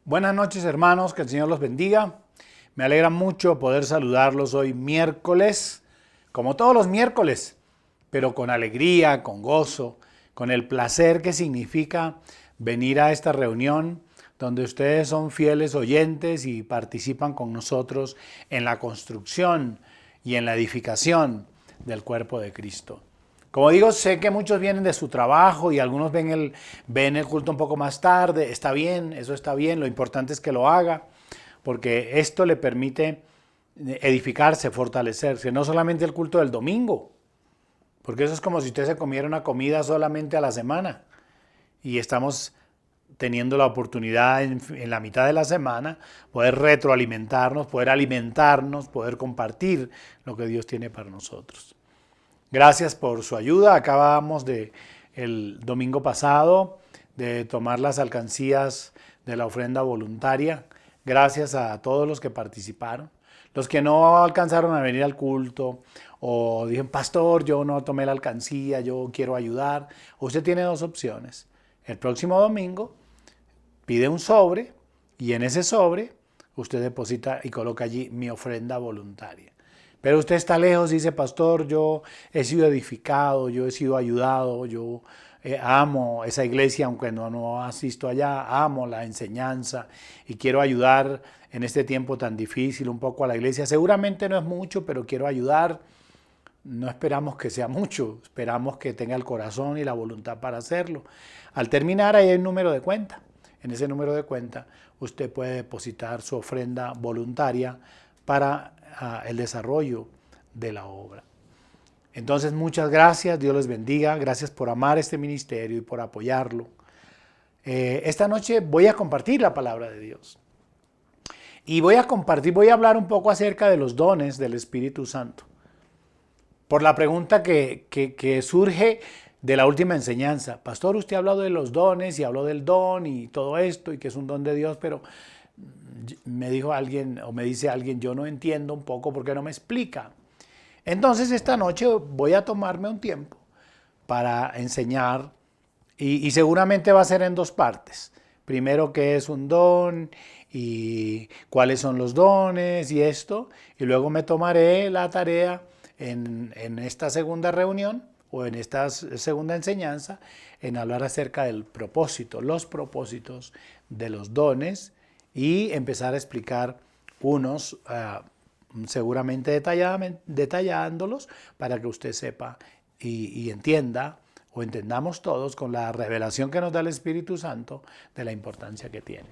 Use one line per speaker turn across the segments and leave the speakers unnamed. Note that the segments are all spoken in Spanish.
Buenas noches, hermanos, que el Señor los bendiga. Me alegra mucho poder saludarlos hoy miércoles, como todos los miércoles, pero con alegría, con gozo, con el placer que significa venir a esta reunión donde ustedes son fieles oyentes y participan con nosotros en la construcción y en la edificación del cuerpo de Cristo. Como digo, sé que muchos vienen de su trabajo y algunos ven el culto un poco más tarde. Está bien, eso está bien. Lo importante es que lo haga, porque esto le permite edificarse, fortalecerse. No solamente el culto del domingo, porque eso es como si usted se comiera una comida solamente a la semana. Y estamos teniendo la oportunidad en la mitad de la semana poder retroalimentarnos, poder alimentarnos, poder compartir lo que Dios tiene para nosotros. Gracias por su ayuda. Acabamos el domingo pasado de tomar las alcancías de la ofrenda voluntaria. Gracias a todos los que participaron. Los que no alcanzaron a venir al culto o dijeron, pastor, yo no tomé la alcancía, yo quiero ayudar. Usted tiene dos opciones. El próximo domingo pide un sobre y en ese sobre usted deposita y coloca allí mi ofrenda voluntaria. Pero usted está lejos y dice, pastor, yo he sido edificado, yo he sido ayudado, yo amo esa iglesia, aunque no asisto allá, amo la enseñanza y quiero ayudar en este tiempo tan difícil un poco a la iglesia. Seguramente no es mucho, pero quiero ayudar. No esperamos que sea mucho, esperamos que tenga el corazón y la voluntad para hacerlo. Al terminar, ahí hay un número de cuenta. En ese número de cuenta usted puede depositar su ofrenda voluntaria para el desarrollo de la obra. Entonces, muchas gracias, Dios les bendiga, gracias por amar este ministerio y por apoyarlo. Esta noche voy a compartir la palabra de Dios. Y voy a hablar un poco acerca de los dones del Espíritu Santo. Por la pregunta que surge de la última enseñanza. Pastor, usted ha hablado de los dones y habló del don y todo esto y que es un don de Dios, pero me dijo alguien o me dice alguien, yo no entiendo un poco porque no me explica. Entonces esta noche voy a tomarme un tiempo para enseñar y seguramente va a ser en dos partes. Primero, qué es un don y cuáles son los dones y esto. Y luego me tomaré la tarea en esta segunda reunión o en esta segunda enseñanza en hablar acerca del propósito, los propósitos de los dones y empezar a explicar unos seguramente detallándolos para que usted sepa y entienda o entendamos todos con la revelación que nos da el Espíritu Santo de la importancia que tiene.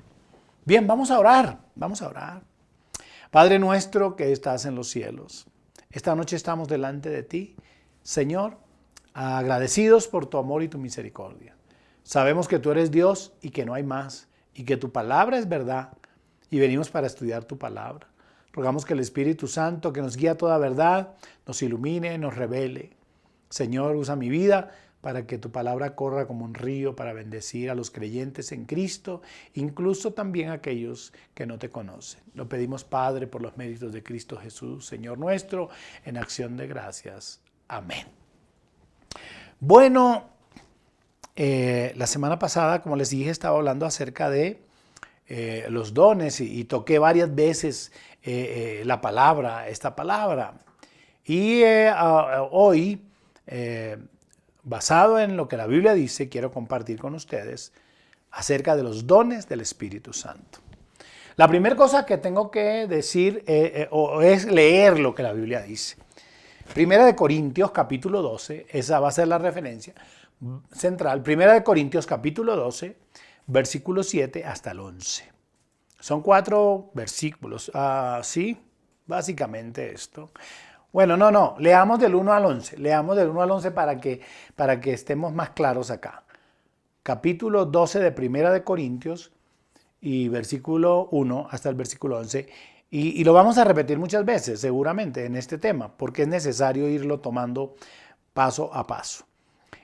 Bien, vamos a orar. Padre nuestro que estás en los cielos, esta noche estamos delante de ti, Señor, agradecidos por tu amor y tu misericordia. Sabemos que tú eres Dios y que no hay más, y que tu palabra es verdad, y venimos para estudiar tu palabra. Rogamos que el Espíritu Santo, que nos guía a toda verdad, nos ilumine, nos revele. Señor, usa mi vida para que tu palabra corra como un río para bendecir a los creyentes en Cristo, incluso también a aquellos que no te conocen. Lo pedimos, Padre, por los méritos de Cristo Jesús, Señor nuestro, en acción de gracias. Amén. Bueno, la semana pasada, como les dije, estaba hablando acerca de los dones y toqué varias veces esta palabra. Y hoy, basado en lo que la Biblia dice, quiero compartir con ustedes acerca de los dones del Espíritu Santo. La primera cosa que tengo que decir es leer lo que la Biblia dice. Primera de Corintios capítulo 12, esa va a ser la referencia central. Primera de Corintios capítulo 12, versículo 7 hasta el 11. Son 4 versículos. Sí, básicamente esto. Bueno, no, leamos del 1 al 11. Leamos del 1 al 11 para que estemos más claros acá. Capítulo 12 de Primera de Corintios y versículo 1 hasta el versículo 11. Y lo vamos a repetir muchas veces, seguramente, en este tema, porque es necesario irlo tomando paso a paso.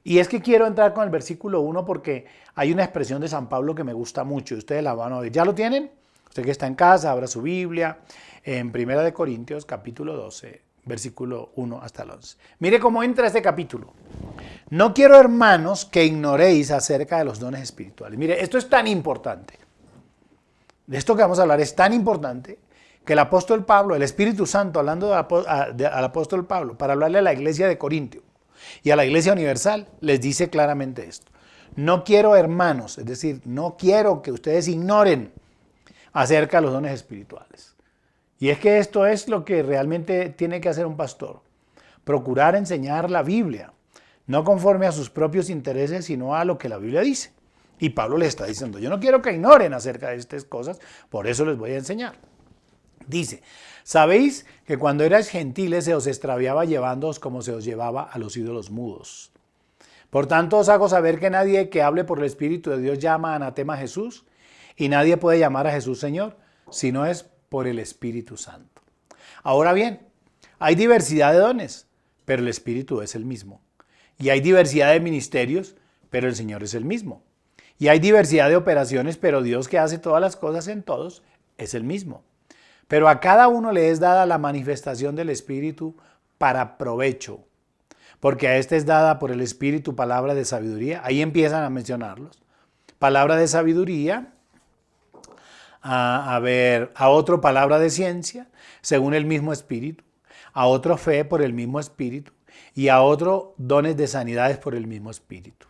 Y es que quiero entrar con el versículo 1 porque hay una expresión de San Pablo que me gusta mucho y ustedes la van a ver. ¿Ya lo tienen? Usted que está en casa, abra su Biblia en 1 Corintios capítulo 12, versículo 1 hasta el 11. Mire cómo entra este capítulo. No quiero, hermanos, que ignoréis acerca de los dones espirituales. Mire, esto es tan importante. de esto que vamos a hablar es tan importante que el apóstol Pablo, el Espíritu Santo, hablando al apóstol Pablo, para hablarle a la iglesia de Corintio y a la iglesia universal, les dice claramente esto. No quiero, hermanos, es decir, no quiero que ustedes ignoren acerca de los dones espirituales. Y es que esto es lo que realmente tiene que hacer un pastor. Procurar enseñar la Biblia, no conforme a sus propios intereses, sino a lo que la Biblia dice. Y Pablo les está diciendo, yo no quiero que ignoren acerca de estas cosas, por eso les voy a enseñar. Dice, ¿sabéis que cuando erais gentiles se os extraviaba llevándoos como se os llevaba a los ídolos mudos? Por tanto os hago saber que nadie que hable por el Espíritu de Dios llama anatema a Jesús, y nadie puede llamar a Jesús Señor, si no es por el Espíritu Santo. Ahora bien, hay diversidad de dones, pero el Espíritu es el mismo. Y hay diversidad de ministerios, pero el Señor es el mismo. Y hay diversidad de operaciones, pero Dios que hace todas las cosas en todos es el mismo. Pero a cada uno le es dada la manifestación del Espíritu para provecho, porque a este es dada por el Espíritu palabra de sabiduría. Ahí empiezan a mencionarlos. Palabra de sabiduría, a otro palabra de ciencia, según el mismo Espíritu, a otro fe por el mismo Espíritu, y a otro dones de sanidades por el mismo Espíritu.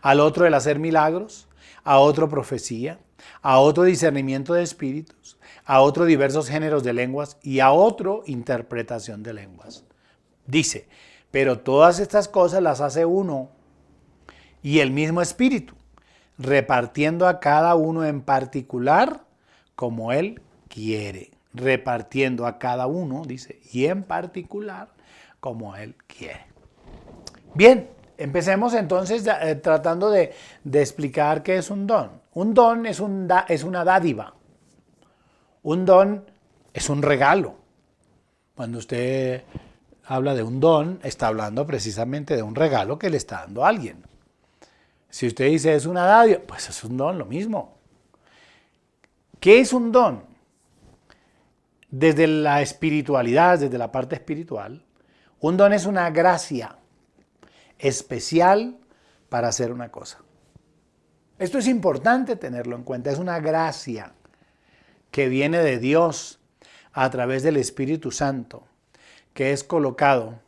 Al otro el hacer milagros, a otro profecía, a otro discernimiento de espíritus, a otro diversos géneros de lenguas y a otro interpretación de lenguas. Dice, pero todas estas cosas las hace uno y el mismo Espíritu, repartiendo a cada uno en particular como Él quiere. Repartiendo a cada uno, dice, y en particular como Él quiere. Bien, empecemos entonces tratando de explicar qué es un don. Un don es una dádiva. Un don es un regalo. Cuando usted habla de un don, está hablando precisamente de un regalo que le está dando a alguien. Si usted dice es una dádiva, pues es un don, lo mismo. ¿Qué es un don? Desde la espiritualidad, desde la parte espiritual, un don es una gracia especial para hacer una cosa. Esto es importante tenerlo en cuenta, es una gracia que viene de Dios a través del Espíritu Santo, que es colocado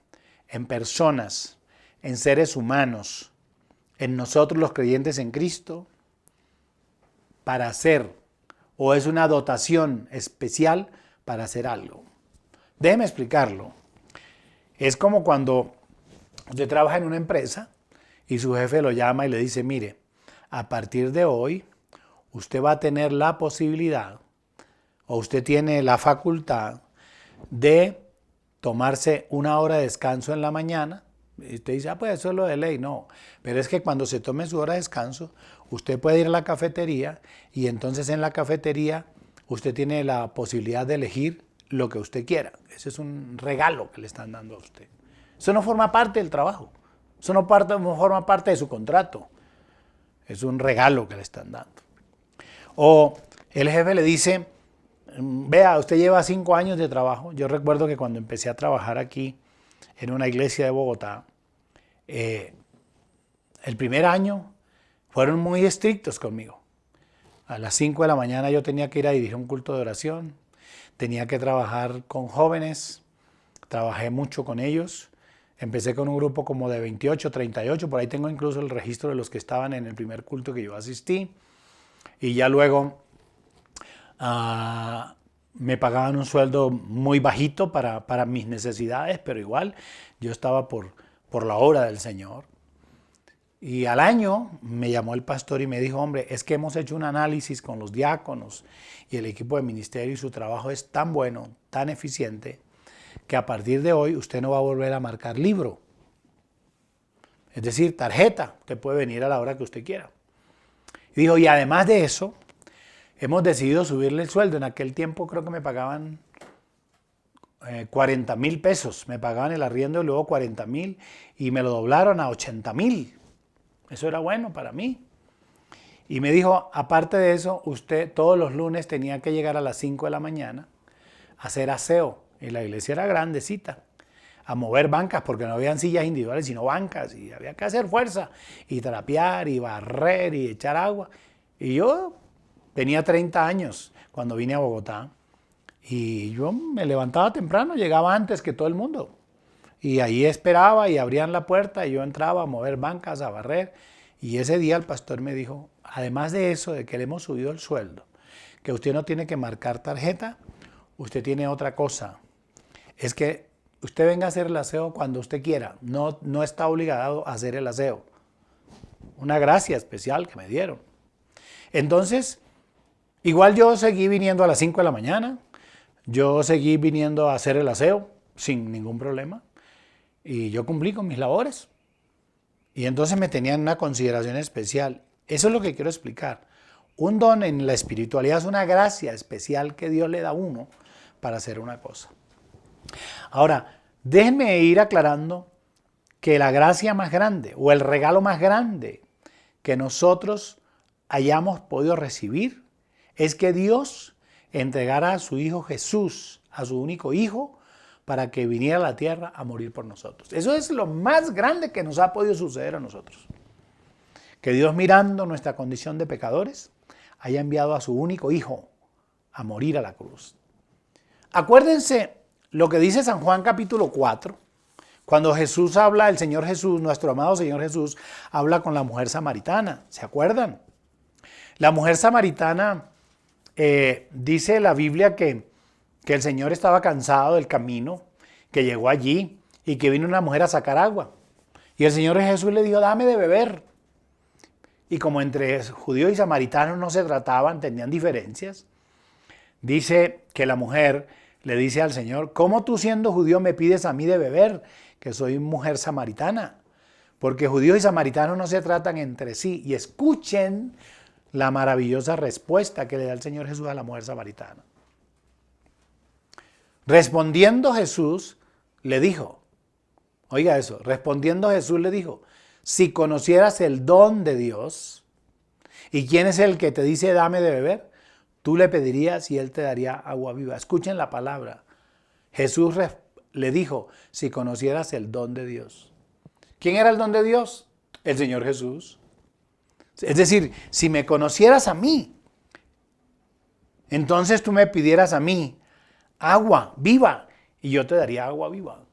en personas, en seres humanos, en nosotros los creyentes en Cristo, para hacer, o es una dotación especial para hacer algo. Déjeme explicarlo. Es como cuando usted trabaja en una empresa y su jefe lo llama y le dice, mire, a partir de hoy usted va a tener la posibilidad o usted tiene la facultad de tomarse una hora de descanso en la mañana. Y usted dice, pues eso es lo de ley. No, pero es que cuando se tome su hora de descanso, usted puede ir a la cafetería y entonces en la cafetería usted tiene la posibilidad de elegir lo que usted quiera. Ese es un regalo que le están dando a usted. Eso no forma parte del trabajo. Eso no forma parte de su contrato. Es un regalo que le están dando. O el jefe le dice, vea, usted lleva 5 años de trabajo. Yo recuerdo que cuando empecé a trabajar aquí en una iglesia de Bogotá, el primer año fueron muy estrictos conmigo. A las 5 de la mañana yo tenía que ir a dirigir un culto de oración, tenía que trabajar con jóvenes, trabajé mucho con ellos. Empecé con un grupo como de 28, 38, por ahí tengo incluso el registro de los que estaban en el primer culto que yo asistí. Y ya luego me pagaban un sueldo muy bajito para mis necesidades, pero igual yo estaba por la obra del Señor. Y al año me llamó el pastor y me dijo, hombre, es que hemos hecho un análisis con los diáconos y el equipo de ministerio y su trabajo es tan bueno, tan eficiente, que a partir de hoy usted no va a volver a marcar libro. Es decir, tarjeta, usted puede venir a la hora que usted quiera. Y dijo, y además de eso, hemos decidido subirle el sueldo. En aquel tiempo creo que me pagaban 40,000 pesos. Me pagaban el arriendo y luego 40,000 y me lo doblaron a 80,000. Eso era bueno para mí. Y me dijo, aparte de eso, usted todos los lunes tenía que llegar a las 5 de la mañana a hacer aseo. Y la iglesia era grandecita. A mover bancas, porque no habían sillas individuales, sino bancas. Y había que hacer fuerza. Y trapear, y barrer, y echar agua. Y yo, Tenía 30 años cuando vine a Bogotá y yo me levantaba temprano, llegaba antes que todo el mundo. Y ahí esperaba y abrían la puerta y yo entraba a mover bancas, a barrer. Y ese día el pastor me dijo, además de eso, de que le hemos subido el sueldo, que usted no tiene que marcar tarjeta, usted tiene otra cosa. Es que usted venga a hacer el aseo cuando usted quiera, no está obligado a hacer el aseo. Una gracia especial que me dieron. Entonces, igual yo seguí viniendo a las 5 de la mañana, yo seguí viniendo a hacer el aseo sin ningún problema y yo cumplí con mis labores. Y entonces me tenían una consideración especial. Eso es lo que quiero explicar. Un don en la espiritualidad es una gracia especial que Dios le da a uno para hacer una cosa. Ahora, déjenme ir aclarando que la gracia más grande o el regalo más grande que nosotros hayamos podido recibir es que Dios entregara a su Hijo Jesús, a su único Hijo, para que viniera a la tierra a morir por nosotros. Eso es lo más grande que nos ha podido suceder a nosotros. Que Dios, mirando nuestra condición de pecadores, haya enviado a su único Hijo a morir a la cruz. Acuérdense lo que dice San Juan capítulo 4, cuando Jesús habla, el Señor Jesús, nuestro amado Señor Jesús, habla con la mujer samaritana. ¿Se acuerdan? La mujer samaritana, dice la Biblia que el Señor estaba cansado del camino, que llegó allí y que vino una mujer a sacar agua. Y el Señor Jesús le dijo, dame de beber. Y como entre judíos y samaritanos no se trataban, tenían diferencias, dice que la mujer le dice al Señor, ¿cómo tú siendo judío me pides a mí de beber, que soy mujer samaritana? Porque judíos y samaritanos no se tratan entre sí. Y escuchen la maravillosa respuesta que le da el Señor Jesús a la mujer samaritana. Respondiendo Jesús le dijo, oiga eso, respondiendo Jesús le dijo, si conocieras el don de Dios y quién es el que te dice dame de beber, tú le pedirías y él te daría agua viva. Escuchen la palabra. Jesús le dijo, si conocieras el don de Dios. ¿Quién era el don de Dios? El Señor Jesús. Es decir, si me conocieras a mí, entonces tú me pidieras a mí agua viva y yo te daría agua viva.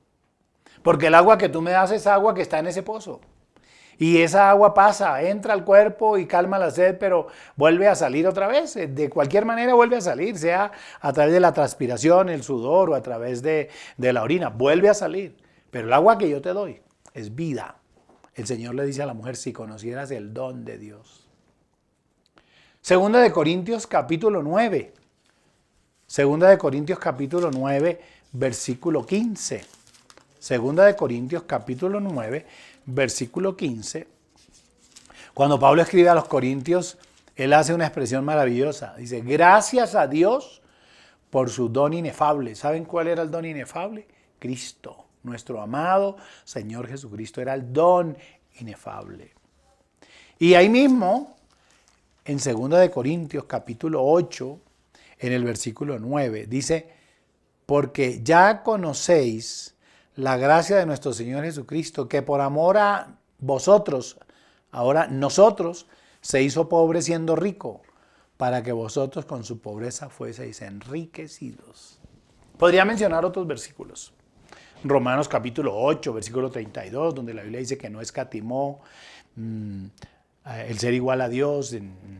Porque el agua que tú me das es agua que está en ese pozo. Y esa agua pasa, entra al cuerpo y calma la sed, pero vuelve a salir otra vez. De cualquier manera vuelve a salir, sea a través de la transpiración, el sudor o a través de la orina. Vuelve a salir. Pero el agua que yo te doy es vida. El Señor le dice a la mujer, si conocieras el don de Dios. Segunda de Corintios capítulo 9. Segunda de Corintios capítulo 9, versículo 15. Segunda de Corintios capítulo 9, versículo 15. Cuando Pablo escribe a los Corintios, él hace una expresión maravillosa. Dice, gracias a Dios por su don inefable. ¿Saben cuál era el don inefable? Cristo, nuestro amado Señor Jesucristo, era el don inefable. Y ahí mismo, en Segunda de Corintios capítulo 8, en el versículo 9, dice, porque ya conocéis la gracia de nuestro Señor Jesucristo, que por amor a vosotros, ahora nosotros, se hizo pobre siendo rico, para que vosotros con su pobreza fueseis enriquecidos. Podría mencionar otros versículos. Romanos capítulo 8, versículo 32, donde la Biblia dice que no escatimó el ser igual a Dios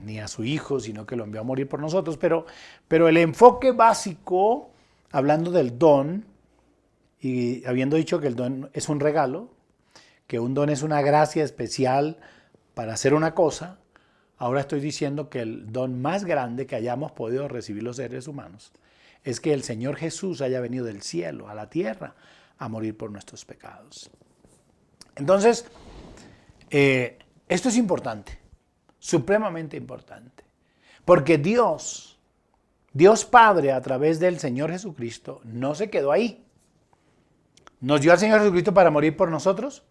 ni a su Hijo, sino que lo envió a morir por nosotros. Pero el enfoque básico, hablando del don, y habiendo dicho que el don es un regalo, que un don es una gracia especial para hacer una cosa, ahora estoy diciendo que el don más grande que hayamos podido recibir los seres humanos es que el Señor Jesús haya venido del cielo a la tierra a morir por nuestros pecados. Entonces, esto es importante, supremamente importante, porque Dios Padre a través del Señor Jesucristo no se quedó ahí. Nos dio al Señor Jesucristo para morir por nosotros,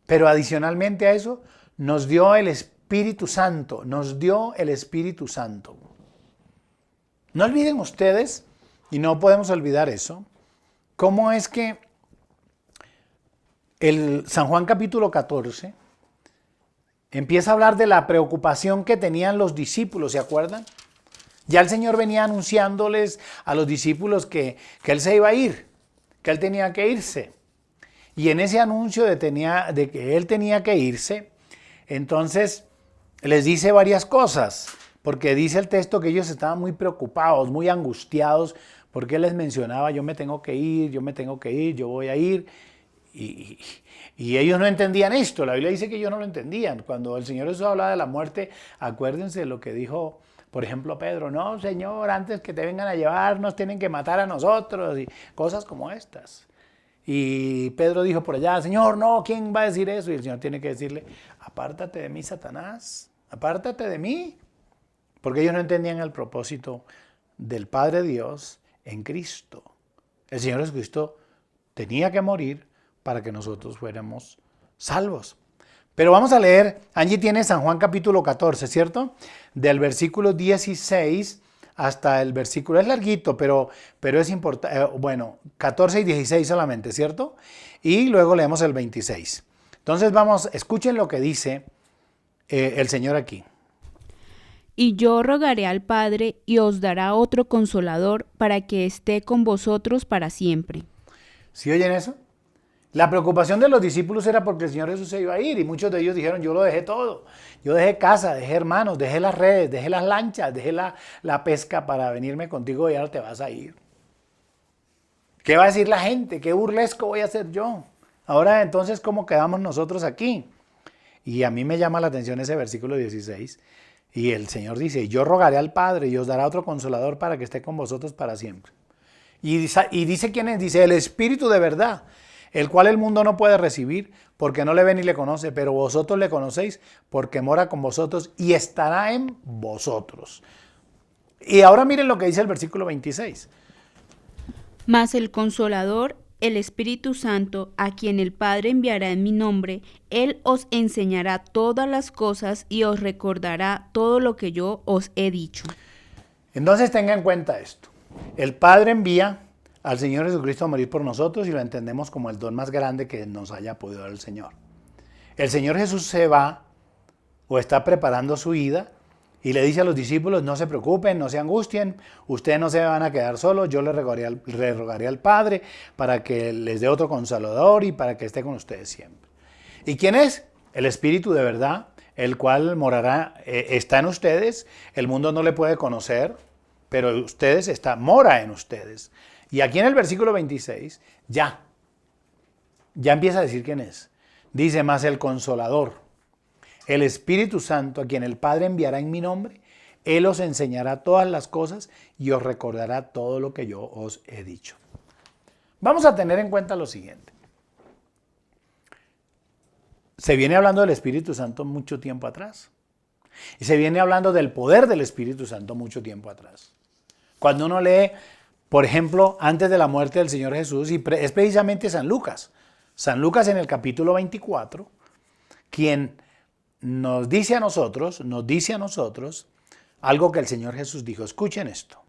pero adicionalmente a eso nos dio el Espíritu Santo, nos dio el Espíritu Santo. No olviden ustedes, y no podemos olvidar eso, cómo es que el San Juan capítulo 14 empieza a hablar de la preocupación que tenían los discípulos, ¿se acuerdan? Ya el Señor venía anunciándoles a los discípulos que Él se iba a ir, que Él tenía que irse. Y en ese anuncio de que Él tenía que irse, entonces les dice varias cosas, porque dice el texto que ellos estaban muy preocupados, muy angustiados, porque Él les mencionaba, yo me tengo que ir, yo me tengo que ir, yo voy a ir. Y ellos no entendían esto, la Biblia dice que ellos no lo entendían. Cuando el Señor Jesús hablaba de la muerte, acuérdense de lo que dijo, por ejemplo, Pedro, no, Señor, antes que te vengan a llevarnos, tienen que matar a nosotros, y cosas como estas. Y Pedro dijo por allá, Señor, no, ¿quién va a decir eso? Y el Señor tiene que decirle, apártate de mí, Satanás, apártate de mí. Porque ellos no entendían el propósito del Padre Dios en Cristo. El Señor Jesucristo tenía que morir para que nosotros fuéramos salvos. Pero vamos a leer, Angie tiene San Juan capítulo 14, ¿cierto? Del versículo 16 hasta el versículo, es larguito, pero es importante, bueno, 14 y 16 solamente, ¿cierto? Y luego leemos el 26. Entonces vamos, escuchen lo que dice el Señor aquí.
Y yo rogaré al Padre y os dará otro consolador para que esté con vosotros para siempre.
¿Sí oyen eso? La preocupación de los discípulos era porque el Señor Jesús se iba a ir y muchos de ellos dijeron, yo lo dejé todo. Yo dejé casa, dejé hermanos, dejé las redes, dejé las lanchas, dejé la pesca para venirme contigo y ahora te vas a ir. ¿Qué va a decir la gente? ¿Qué burlesco voy a hacer yo? Ahora entonces, ¿cómo quedamos nosotros aquí? Y a mí me llama la atención ese versículo 16. Y el Señor dice, yo rogaré al Padre y os dará otro consolador para que esté con vosotros para siempre. Y dice quién es, dice el Espíritu de verdad, el cual el mundo no puede recibir porque no le ve ni le conoce, pero vosotros le conocéis porque mora con vosotros y estará en vosotros. Y ahora miren lo que dice el versículo 26.
Mas el Consolador, el Espíritu Santo, a quien el Padre enviará en mi nombre, Él os enseñará todas las cosas y os recordará todo lo que yo os he dicho.
Entonces tenga en cuenta esto. El Padre envía al Señor Jesucristo a morir por nosotros y lo entendemos como el don más grande que nos haya podido dar el Señor. El Señor Jesús se va o está preparando su ida y le dice a los discípulos, no se preocupen, no se angustien, ustedes no se van a quedar solos, yo le rogaré al Padre para que les dé otro consolador y para que esté con ustedes siempre. ¿Y quién es? El Espíritu de verdad, el cual morará, está en ustedes, el mundo no le puede conocer, pero mora en ustedes. Y aquí en el versículo 26, ya empieza a decir quién es. Dice, más el Consolador, el Espíritu Santo, a quien el Padre enviará en mi nombre, Él os enseñará todas las cosas y os recordará todo lo que yo os he dicho. Vamos a tener en cuenta lo siguiente. Se viene hablando del Espíritu Santo mucho tiempo atrás. Y se viene hablando del poder del Espíritu Santo mucho tiempo atrás. Cuando uno lee, por ejemplo, antes de la muerte del Señor Jesús, y es precisamente San Lucas. San Lucas en el capítulo 24, quien nos dice a nosotros algo que el Señor Jesús dijo. Escuchen esto.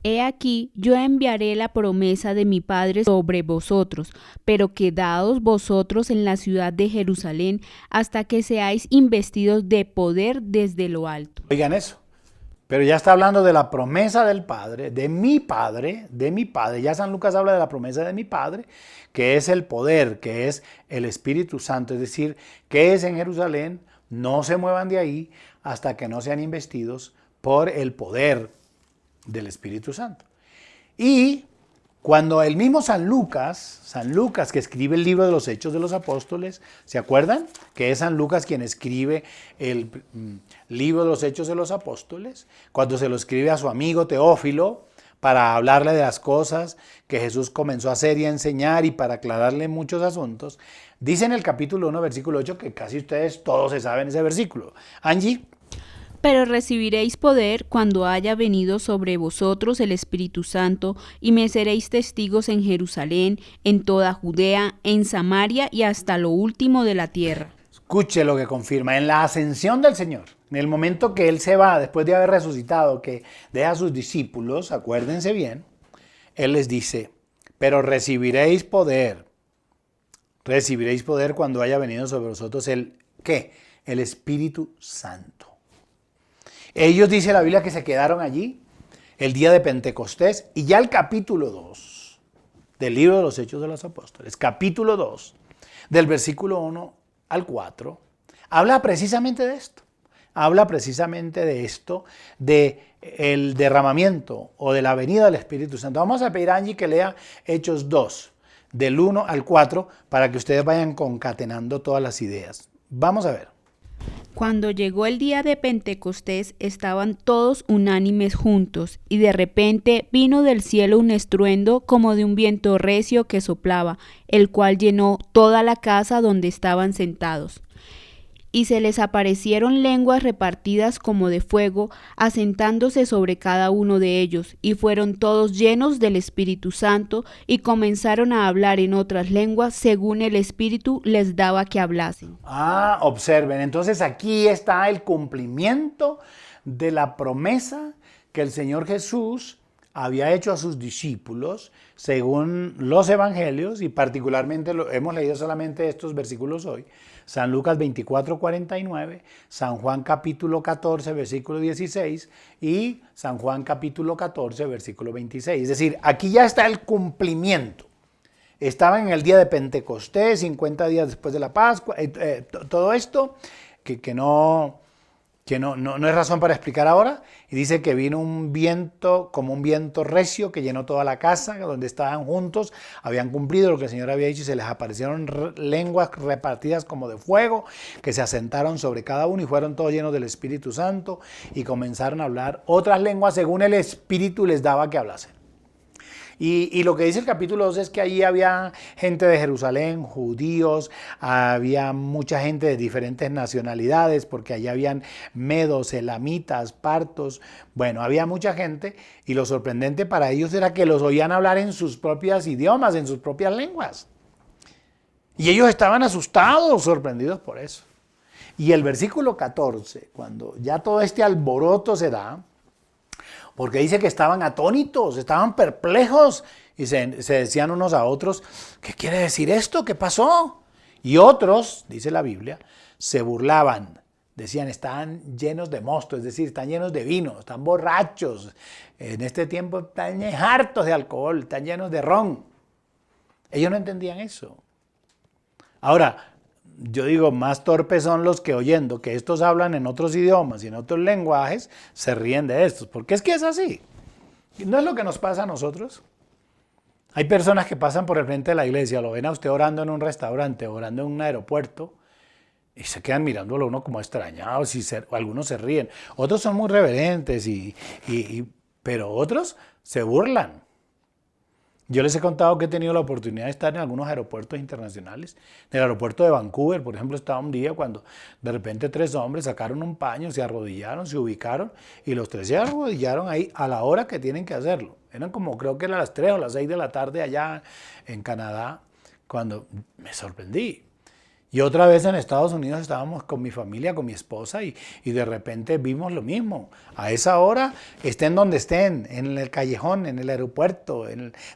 He aquí, yo enviaré la promesa de mi Padre sobre vosotros, pero quedaos vosotros en la ciudad de Jerusalén hasta que seáis investidos de poder desde lo alto.
Oigan eso. Pero ya está hablando de la promesa del Padre, de mi Padre. Ya San Lucas habla de la promesa de mi Padre, que es el poder, que es el Espíritu Santo. Es decir, que es en Jerusalén, no se muevan de ahí hasta que no sean investidos por el poder del Espíritu Santo. Y cuando el mismo San Lucas que escribe el libro de los Hechos de los Apóstoles, ¿se acuerdan? Que es San Lucas quien escribe el libro de los Hechos de los Apóstoles, cuando se lo escribe a su amigo Teófilo para hablarle de las cosas que Jesús comenzó a hacer y a enseñar y para aclararle muchos asuntos, dice en el capítulo 1, versículo 8, que casi ustedes todos se saben ese versículo. Angie.
Pero recibiréis poder cuando haya venido sobre vosotros el Espíritu Santo, y me seréis testigos en Jerusalén, en toda Judea, en Samaria y hasta lo último de la tierra.
Escuche lo que confirma. En la ascensión del Señor, en el momento que Él se va, después de haber resucitado, que deja a sus discípulos, acuérdense bien, Él les dice, pero recibiréis poder cuando haya venido sobre vosotros ¿qué? El Espíritu Santo. Ellos, dice la Biblia, que se quedaron allí el día de Pentecostés, y ya el capítulo 2 del libro de los Hechos de los Apóstoles, capítulo 2, del versículo 1 al 4, habla precisamente de esto. Habla precisamente de esto, de el derramamiento o de la venida del Espíritu Santo. Vamos a pedir a Angie que lea Hechos 2, del 1 al 4, para que ustedes vayan concatenando todas las ideas. Vamos a ver.
Cuando llegó el día de Pentecostés, estaban todos unánimes juntos, y de repente vino del cielo un estruendo como de un viento recio que soplaba, el cual llenó toda la casa donde estaban sentados. Y se les aparecieron lenguas repartidas como de fuego, asentándose sobre cada uno de ellos, y fueron todos llenos del Espíritu Santo, y comenzaron a hablar en otras lenguas, según el Espíritu les daba que hablasen.
Observen, entonces aquí está el cumplimiento de la promesa que el Señor Jesús había hecho a sus discípulos según los evangelios, y particularmente hemos leído solamente estos versículos hoy. San Lucas 24, 49, San Juan capítulo 14, versículo 16 y San Juan capítulo 14, versículo 26. Es decir, aquí ya está el cumplimiento. Estaban en el día de Pentecostés, 50 días después de la Pascua, todo esto que no es razón para explicar ahora, y dice que vino un viento, como un viento recio, que llenó toda la casa, donde estaban juntos, habían cumplido lo que el Señor había dicho, y se les aparecieron lenguas repartidas como de fuego, que se asentaron sobre cada uno, y fueron todos llenos del Espíritu Santo, y comenzaron a hablar otras lenguas según el Espíritu les daba que hablasen. Y lo que dice el capítulo 2 es que allí había gente de Jerusalén, judíos, había mucha gente de diferentes nacionalidades, porque allí habían medos, elamitas, partos, bueno, había mucha gente, y lo sorprendente para ellos era que los oían hablar en sus propios idiomas, en sus propias lenguas. Y ellos estaban asustados, sorprendidos por eso. Y el versículo 14, cuando ya todo este alboroto se da, porque dice que estaban atónitos, estaban perplejos, y se decían unos a otros, ¿qué quiere decir esto? ¿Qué pasó? Y otros, dice la Biblia, se burlaban, decían, están llenos de mosto, es decir, están llenos de vino, están borrachos, en este tiempo están hartos de alcohol, están llenos de ron. Ellos no entendían eso. Ahora, yo digo, más torpes son los que oyendo que estos hablan en otros idiomas y en otros lenguajes, se ríen de estos, porque es que es así. ¿No es lo que nos pasa a nosotros? Hay personas que pasan por el frente de la iglesia, lo ven a usted orando en un restaurante, orando en un aeropuerto, y se quedan mirándolo uno como extrañados, y algunos se ríen. Otros son muy reverentes, pero otros se burlan. Yo les he contado que he tenido la oportunidad de estar en algunos aeropuertos internacionales. En el aeropuerto de Vancouver, por ejemplo, estaba un día cuando de repente 3 hombres sacaron un paño, se arrodillaron, se ubicaron, y los 3 se arrodillaron ahí a la hora que tienen que hacerlo. Eran como, creo que eran las 3 o las 6 de la tarde allá en Canadá, cuando me sorprendí. Y otra vez en Estados Unidos estábamos con mi familia, con mi esposa, y de repente vimos lo mismo. A esa hora, estén donde estén, en el callejón, en el aeropuerto,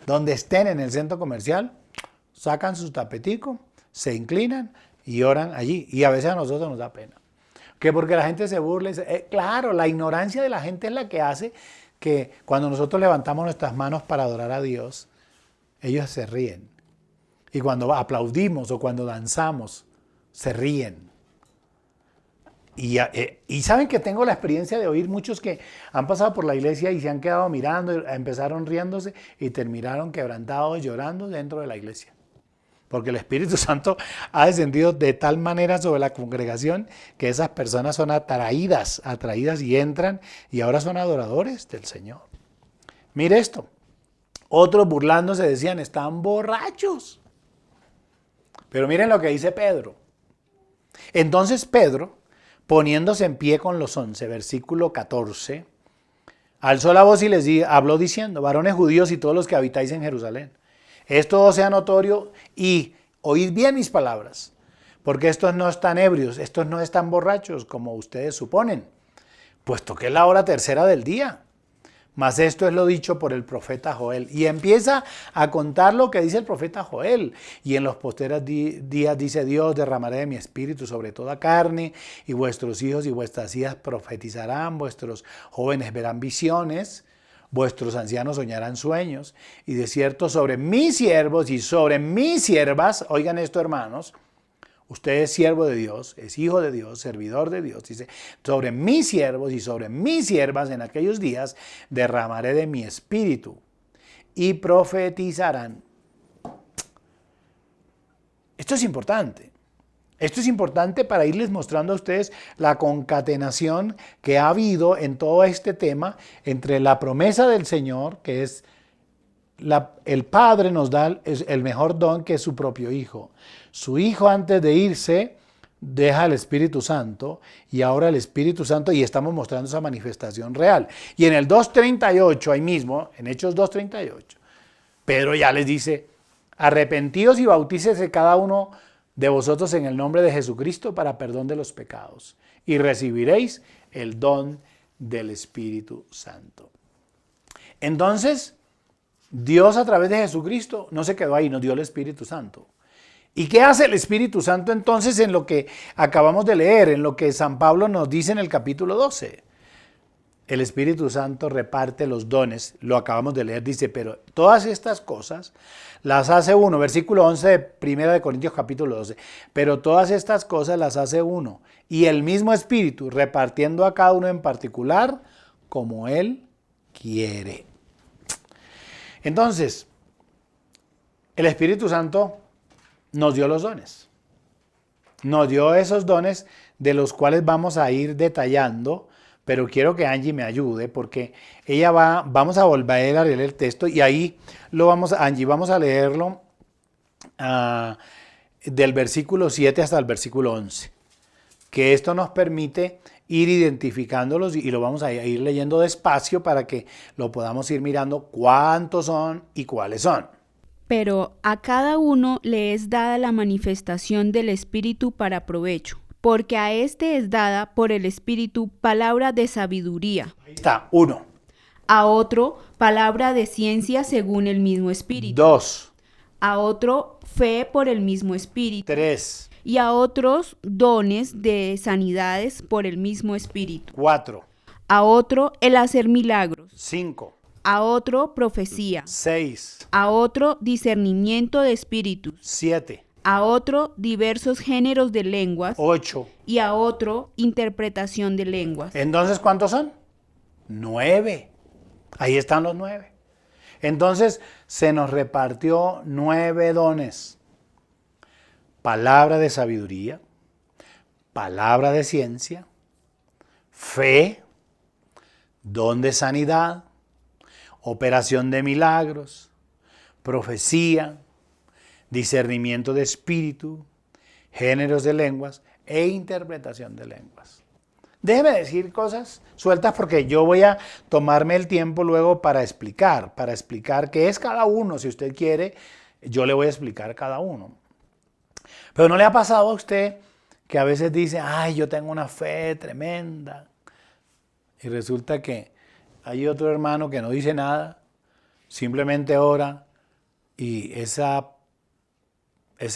donde estén, en el centro comercial, sacan sus tapeticos, se inclinan y oran allí. Y a veces a nosotros nos da pena. Que porque la gente se burla. Claro, la ignorancia de la gente es la que hace que cuando nosotros levantamos nuestras manos para adorar a Dios, ellos se ríen. Y cuando aplaudimos o cuando danzamos, se ríen. Y saben que tengo la experiencia de oír muchos que han pasado por la iglesia y se han quedado mirando, empezaron riéndose y terminaron quebrantados, llorando dentro de la iglesia. Porque el Espíritu Santo ha descendido de tal manera sobre la congregación que esas personas son atraídas y entran y ahora son adoradores del Señor. Mire esto. Otros burlándose decían, están borrachos. Pero miren lo que dice Pedro. Entonces Pedro, poniéndose en pie con los 11, versículo 14, alzó la voz y les habló diciendo, varones judíos y todos los que habitáis en Jerusalén, esto os sea notorio y oíd bien mis palabras, porque estos no están ebrios, estos no están borrachos como ustedes suponen, puesto que es la hora tercera del día. Mas esto es lo dicho por el profeta Joel. Y empieza a contar lo que dice el profeta Joel. Y en los posteriores días dice Dios, derramaré de mi espíritu sobre toda carne, y vuestros hijos y vuestras hijas profetizarán, vuestros jóvenes verán visiones. vuestros ancianos soñarán sueños, y de cierto sobre mis siervos y sobre mis siervas, oigan esto hermanos, usted es siervo de Dios, es hijo de Dios, servidor de Dios, dice, sobre mis siervos y sobre mis siervas en aquellos días derramaré de mi espíritu y profetizarán. Esto es importante. Esto es importante para irles mostrando a ustedes la concatenación que ha habido en todo este tema entre la promesa del Señor, que es el Padre nos da el mejor don, que es su propio Hijo. Su Hijo antes de irse deja el Espíritu Santo y ahora el Espíritu Santo, y estamos mostrando esa manifestación real. Y en el 2.38, ahí mismo, en Hechos 2.38, Pedro ya les dice, arrepentidos y bautícese cada uno de vosotros en el nombre de Jesucristo para perdón de los pecados, y recibiréis el don del Espíritu Santo. Entonces, Dios a través de Jesucristo no se quedó ahí, nos dio el Espíritu Santo. ¿Y qué hace el Espíritu Santo entonces en lo que acabamos de leer, en lo que San Pablo nos dice en el capítulo 12? El Espíritu Santo reparte los dones, lo acabamos de leer, dice, pero todas estas cosas las hace uno, versículo 11 de 1 de Corintios capítulo 12, pero todas estas cosas las hace uno, y el mismo Espíritu repartiendo a cada uno en particular como Él quiere. Entonces, el Espíritu Santo nos dio los dones, nos dio esos dones de los cuales vamos a ir detallando. Pero quiero que Angie me ayude porque vamos a volver a leer el texto y ahí Angie, vamos a leerlo del versículo 7 hasta el versículo 11. Que esto nos permite ir identificándolos y lo vamos a ir leyendo despacio para que lo podamos ir mirando cuántos son y cuáles son.
Pero a cada uno le es dada la manifestación del Espíritu para provecho. Porque a este es dada por el Espíritu palabra de sabiduría.
Ahí está, 1.
A otro, palabra de ciencia según el mismo Espíritu.
2.
A otro, fe por el mismo Espíritu.
3.
Y a otros, dones de sanidades por el mismo Espíritu.
4.
A otro, el hacer milagros.
5.
A otro, profecía.
6.
A otro, discernimiento de espíritus.
7.
A otro, diversos géneros de lenguas.
8.
Y a otro, interpretación de lenguas.
Entonces, ¿cuántos son? 9. Ahí están los 9. Entonces, se nos repartió 9 dones. Palabra de sabiduría, palabra de ciencia, fe, don de sanidad, operación de milagros, profecía, discernimiento de espíritu, géneros de lenguas e interpretación de lenguas. Déjeme decir cosas sueltas porque yo voy a tomarme el tiempo luego para explicar qué es cada uno. Si usted quiere, yo le voy a explicar cada uno. Pero ¿no le ha pasado a usted que a veces dice, ay, yo tengo una fe tremenda? Y resulta que hay otro hermano que no dice nada, simplemente ora y ese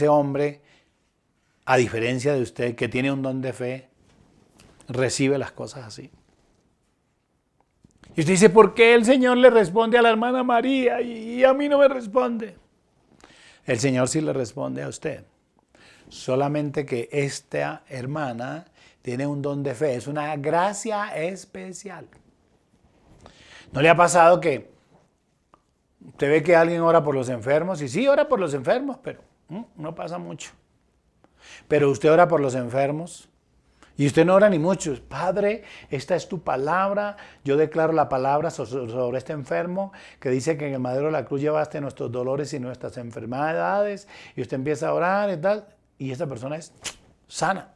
hombre, a diferencia de usted que tiene un don de fe, recibe las cosas así. Y usted dice, ¿por qué el Señor le responde a la hermana María y a mí no me responde? El Señor sí le responde a usted. Solamente que esta hermana tiene un don de fe, es una gracia especial. ¿No le ha pasado que usted ve que alguien ora por los enfermos? Y sí, ora por los enfermos, pero no pasa mucho. Pero usted ora por los enfermos y usted no ora ni mucho. Padre, esta es tu palabra. Yo declaro la palabra sobre este enfermo que dice que en el madero de la cruz llevaste nuestros dolores y nuestras enfermedades. Y usted empieza a orar y tal. Y esta persona es sana.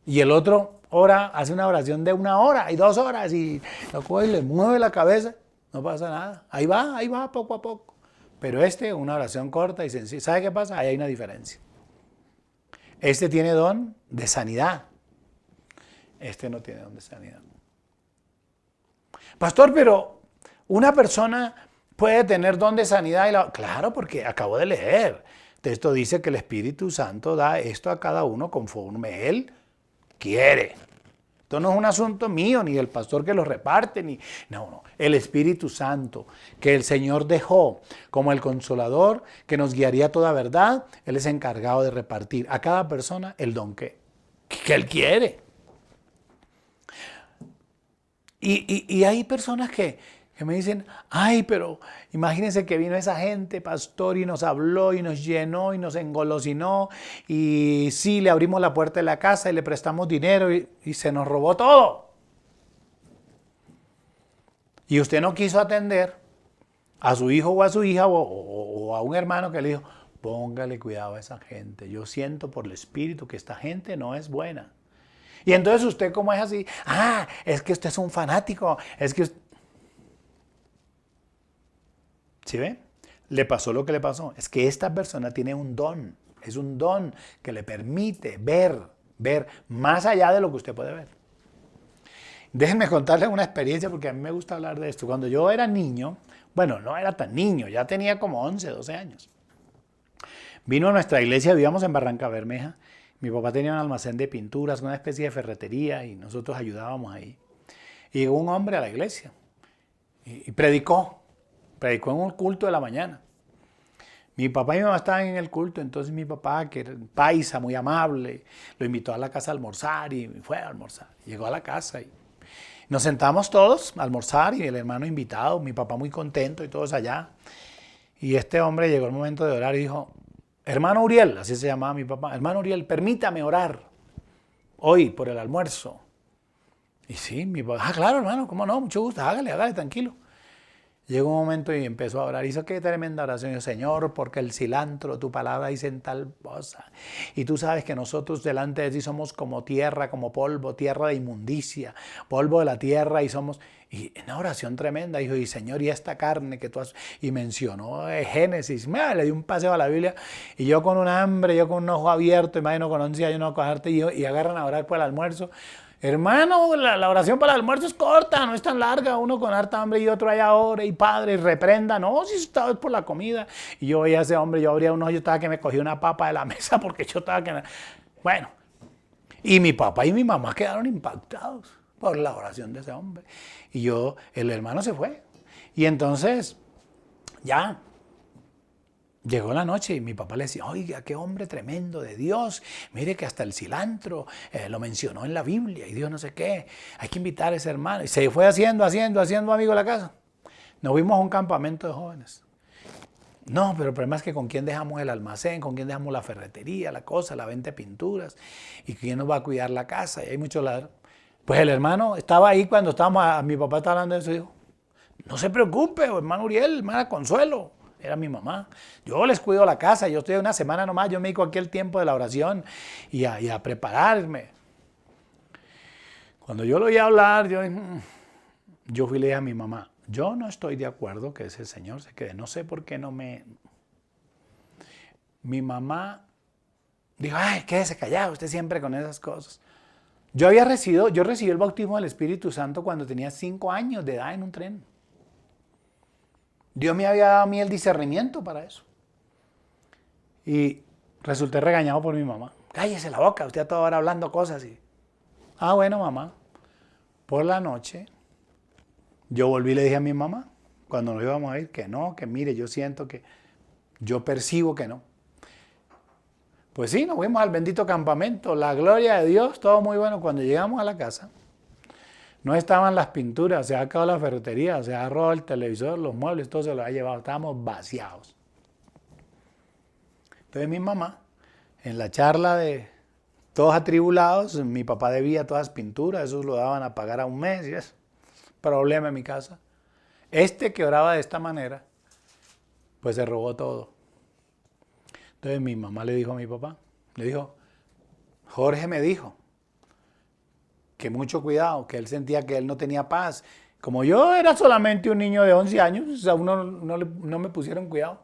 Y el otro ora, hace una oración de 1 hora y 2 horas y le mueve la cabeza. No pasa nada. Ahí va, poco a poco. Pero una oración corta y sencilla. ¿Sabe qué pasa? Ahí hay una diferencia. Este tiene don de sanidad. Este no tiene don de sanidad. Pastor, pero una persona puede tener don de sanidad. Claro, porque acabo de leer. Esto dice que el Espíritu Santo da esto a cada uno conforme Él quiere. Esto no es un asunto mío, ni del pastor que los reparte, ni... No. El Espíritu Santo, que el Señor dejó como el Consolador, que nos guiaría a toda verdad, Él es encargado de repartir a cada persona el don que Él quiere. Y hay personas que me dicen, ay, pero imagínense que vino esa gente, pastor, y nos habló, y nos llenó, y nos engolosinó, y sí, le abrimos la puerta de la casa, y le prestamos dinero, y se nos robó todo. Y usted no quiso atender a su hijo o a su hija, o a un hermano que le dijo, póngale cuidado a esa gente, yo siento por el Espíritu que esta gente no es buena. Y entonces usted, como es así, es que usted es un fanático, es que usted... ¿Sí ve? Le pasó lo que le pasó. Es que esta persona tiene un don. Es un don que le permite ver más allá de lo que usted puede ver. Déjenme contarles una experiencia porque a mí me gusta hablar de esto. Cuando yo era niño, bueno, no era tan niño, ya tenía como 11, 12 años. Vino a nuestra iglesia, vivíamos en Barranca Bermeja. Mi papá tenía un almacén de pinturas, una especie de ferretería y nosotros ayudábamos ahí. Y llegó un hombre a la iglesia y predicó en un culto de la mañana. Mi papá y mi mamá estaban en el culto, entonces mi papá, que era paisa, muy amable, lo invitó a la casa a almorzar y fue a almorzar. Llegó a la casa y nos sentamos todos a almorzar y el hermano invitado, mi papá muy contento y todos allá. Y este hombre llegó el momento de orar y dijo, hermano Uriel, así se llamaba mi papá, hermano Uriel, permítame orar hoy por el almuerzo. Y sí, mi papá, claro hermano, cómo no, mucho gusto, hágale, tranquilo. Llegó un momento y empezó a orar. Hizo qué tremenda oración. Yo, Señor, porque el cilantro, tu palabra dice en tal cosa. Y tú sabes que nosotros delante de ti somos como tierra, como polvo, tierra de inmundicia, polvo de la tierra y somos... Y una oración tremenda. Dijo, y Señor, y esta carne que tú has... Y mencionó Génesis. Le di un paseo a la Biblia. Y yo con un hambre, yo con un ojo abierto, imagino con 11 años no cogerte y agarran a orar por el almuerzo. Hermano, la oración para el almuerzo es corta, no es tan larga, uno con harta hambre y otro allá ore y padre y reprenda, no, si estaba por la comida. Y yo veía a ese hombre, yo abría un ojo, yo estaba que me cogía una papa de la mesa porque yo estaba que... Bueno, y mi papá y mi mamá quedaron impactados por la oración de ese hombre. Y el hermano se fue. Y entonces, ya... Llegó la noche y mi papá le decía, oiga, qué hombre tremendo de Dios, mire que hasta el cilantro lo mencionó en la Biblia y Dios no sé qué, hay que invitar a ese hermano. Y se fue haciendo amigo de la casa. Nos vimos a un campamento de jóvenes. No, pero el problema es que con quién dejamos el almacén, con quién dejamos la ferretería, la cosa, la venta de pinturas, y quién nos va a cuidar la casa, y hay mucho ladrón. Pues el hermano estaba ahí cuando mi papá estaba hablando de eso y dijo, no se preocupe, hermano Uriel, hermana Consuelo. Era mi mamá. Yo les cuido la casa, yo estoy una semana nomás, yo me dedico aquí el tiempo de la oración y a prepararme. Cuando yo lo oí hablar, yo fui y le dije a mi mamá, yo no estoy de acuerdo que ese señor se quede, no sé por qué no me... Mi mamá dijo, ay, quédese callado, usted siempre con esas cosas. Yo recibí el bautismo del Espíritu Santo cuando tenía 5 años de edad en un tren. Dios me había dado a mí el discernimiento para eso. Y resulté regañado por mi mamá. Cállese la boca, usted a toda hora hablando cosas. Bueno, mamá. Por la noche, yo volví y le dije a mi mamá, cuando nos íbamos a ir, que no, que mire, yo siento que, yo percibo que no. Pues sí, nos fuimos al bendito campamento, la gloria de Dios, todo muy bueno. Cuando llegamos a la casa, no estaban las pinturas, se ha acabado la ferretería, se ha robado el televisor, los muebles, todo se lo ha llevado, estábamos vaciados. Entonces mi mamá, en la charla de todos atribulados, mi papá debía todas las pinturas, esos lo daban a pagar a un mes y eso, problema en mi casa. Este que oraba de esta manera, pues se robó todo. Entonces mi mamá le dijo a mi papá, le dijo, Jorge me dijo, que mucho cuidado, que él sentía que él no tenía paz. Como yo era solamente un niño de 11 años, o sea, no me pusieron cuidado.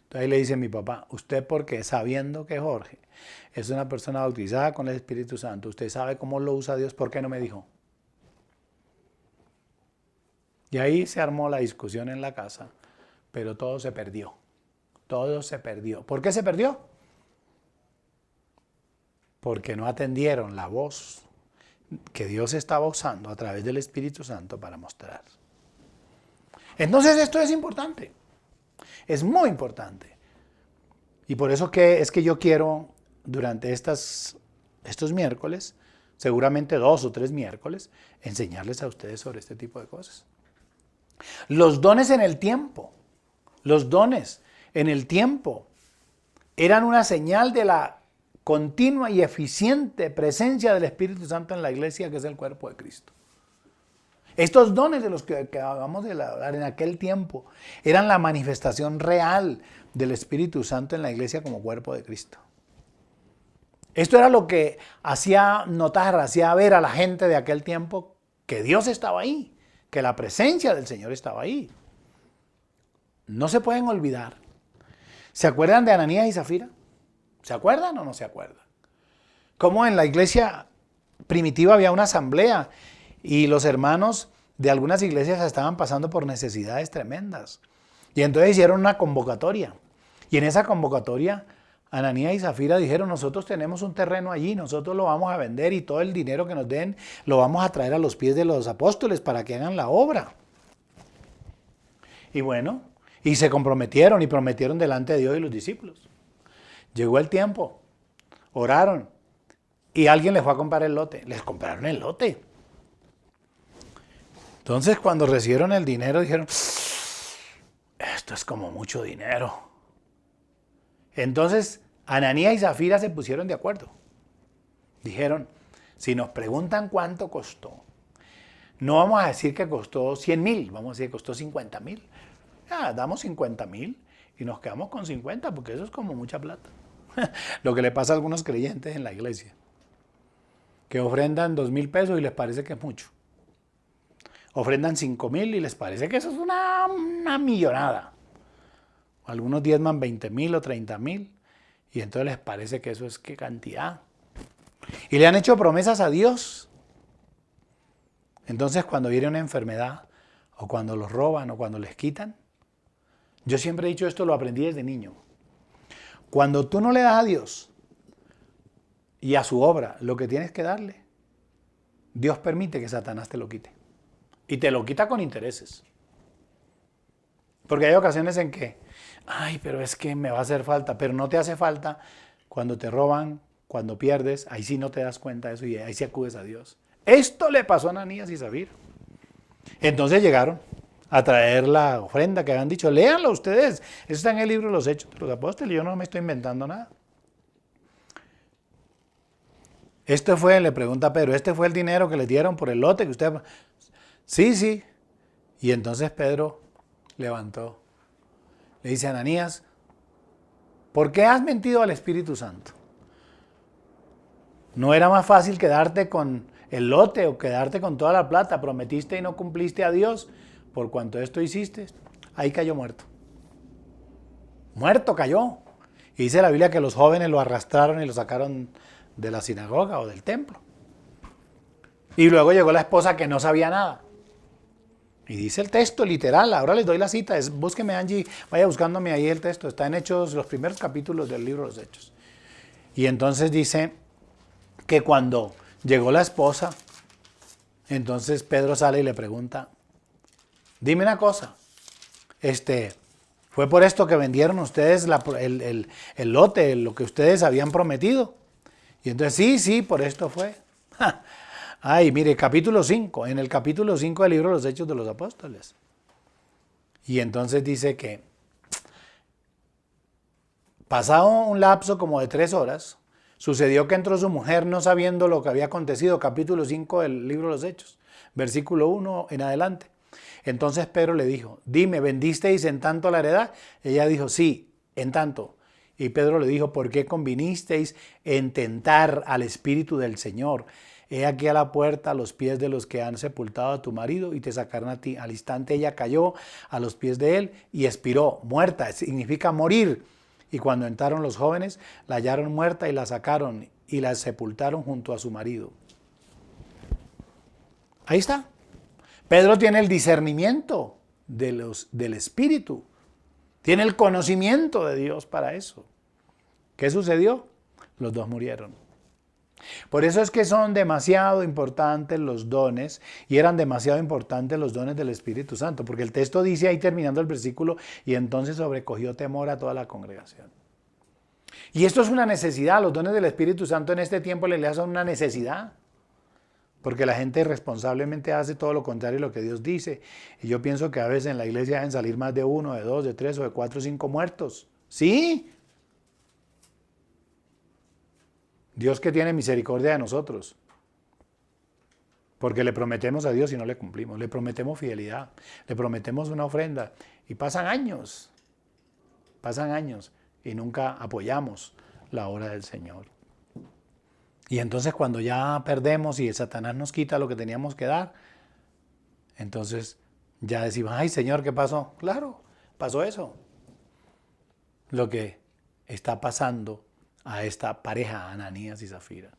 Entonces ahí le dice a mi papá, usted porque sabiendo que Jorge es una persona bautizada con el Espíritu Santo, usted sabe cómo lo usa Dios, ¿por qué no me dijo? Y ahí se armó la discusión en la casa, pero todo se perdió. Todo se perdió. ¿Por qué se perdió? Porque no atendieron la voz que Dios estaba usando a través del Espíritu Santo para mostrar. Entonces esto es importante, es muy importante. Y por eso es que yo quiero durante estos miércoles, seguramente 2 o 3 miércoles, enseñarles a ustedes sobre este tipo de cosas. Los dones en el tiempo, eran una señal de la continua y eficiente presencia del Espíritu Santo en la iglesia, que es el cuerpo de Cristo. Estos dones de los que acabamos de hablar en aquel tiempo eran la manifestación real del Espíritu Santo en la iglesia como cuerpo de Cristo. Esto era lo que hacía notar, hacía ver a la gente de aquel tiempo que Dios estaba ahí, que la presencia del Señor estaba ahí. No se pueden olvidar. ¿Se acuerdan de Ananías y Zafira? ¿Se acuerdan o no se acuerdan? Cómo en la iglesia primitiva había una asamblea y los hermanos de algunas iglesias estaban pasando por necesidades tremendas. Y entonces hicieron una convocatoria. Y en esa convocatoria, Ananías y Zafira dijeron, nosotros tenemos un terreno allí, nosotros lo vamos a vender y todo el dinero que nos den lo vamos a traer a los pies de los apóstoles para que hagan la obra. Y bueno, y se comprometieron y prometieron delante de Dios y los discípulos. Llegó el tiempo, oraron y alguien les fue a comprar el lote. Les compraron el lote. Entonces cuando recibieron el dinero dijeron, esto es como mucho dinero. Entonces Ananías y Zafira se pusieron de acuerdo. Dijeron, si nos preguntan cuánto costó, no vamos a decir que costó 100,000, vamos a decir que costó 50,000. Damos 50,000 y nos quedamos con 50 porque eso es como mucha plata. Lo que le pasa a algunos creyentes en la iglesia, que ofrendan 2,000 pesos y les parece que es mucho. Ofrendan 5,000 y les parece que eso es una millonada. Algunos diezman 20,000 o 30,000 y entonces les parece que eso es qué cantidad. Y le han hecho promesas a Dios. Entonces cuando viene una enfermedad o cuando los roban o cuando les quitan, yo siempre he dicho esto, lo aprendí desde niño. Cuando tú no le das a Dios y a su obra lo que tienes que darle, Dios permite que Satanás te lo quite. Y te lo quita con intereses. Porque hay ocasiones en que, pero es que me va a hacer falta, pero no te hace falta cuando te roban, cuando pierdes, ahí sí no te das cuenta de eso y ahí sí acudes a Dios. Esto le pasó a Ananías y Zafira. Entonces llegaron a traer la ofrenda que habían dicho. Léanlo ustedes. Eso está en el libro de los Hechos de los Apóstoles. Yo no me estoy inventando nada. Le pregunta a Pedro, ¿este fue el dinero que le dieron por el lote que usted...? Sí. Y entonces Pedro levantó. Le dice a Ananías, ¿por qué has mentido al Espíritu Santo? ¿No era más fácil quedarte con el lote o quedarte con toda la plata? Prometiste y no cumpliste a Dios. Por cuanto esto hiciste, ahí cayó muerto. Muerto cayó. Y dice la Biblia que los jóvenes lo arrastraron y lo sacaron de la sinagoga o del templo. Y luego llegó la esposa que no sabía nada. Y dice el texto literal, ahora les doy la cita, búsqueme Angie, vaya buscándome ahí el texto, está en Hechos, los primeros capítulos del libro de los Hechos. Y entonces dice que cuando llegó la esposa, entonces Pedro sale y le pregunta, dime una cosa, ¿fue por esto que vendieron ustedes el lote, lo que ustedes habían prometido? Y entonces, sí, por esto fue. Mire, capítulo 5, en el capítulo 5 del libro de los Hechos de los Apóstoles. Y entonces dice que pasado un lapso como de 3 horas, sucedió que entró su mujer no sabiendo lo que había acontecido, capítulo 5 del libro de los Hechos, versículo 1 en adelante. Entonces Pedro le dijo, dime, ¿vendisteis en tanto la heredad? Ella dijo, sí, en tanto. Y Pedro le dijo, ¿por qué convinisteis en tentar al Espíritu del Señor? He aquí a la puerta a los pies de los que han sepultado a tu marido y te sacaron a ti. Al instante ella cayó a los pies de él y expiró, muerta, significa morir. Y cuando entraron los jóvenes, la hallaron muerta y la sacaron y la sepultaron junto a su marido. Ahí está. Pedro tiene el discernimiento del Espíritu. Tiene el conocimiento de Dios para eso. ¿Qué sucedió? Los dos murieron. Por eso es que son demasiado importantes los dones y eran demasiado importantes los dones del Espíritu Santo, porque el texto dice ahí terminando el versículo, y entonces sobrecogió temor a toda la congregación. Y esto es una necesidad, los dones del Espíritu Santo en este tiempo de la iglesia son una necesidad, porque la gente irresponsablemente hace todo lo contrario de lo que Dios dice. Y yo pienso que a veces en la iglesia deben salir más de 1, de 2, de 3 o de 4 o 5 muertos. ¿Sí? Dios que tiene misericordia de nosotros, porque le prometemos a Dios y no le cumplimos, le prometemos fidelidad, le prometemos una ofrenda y pasan años y nunca apoyamos la obra del Señor. Y entonces cuando ya perdemos y el Satanás nos quita lo que teníamos que dar, entonces ya decimos, ay Señor, ¿qué pasó? Claro, pasó eso. Lo que está pasando a esta pareja, Ananías y Zafira.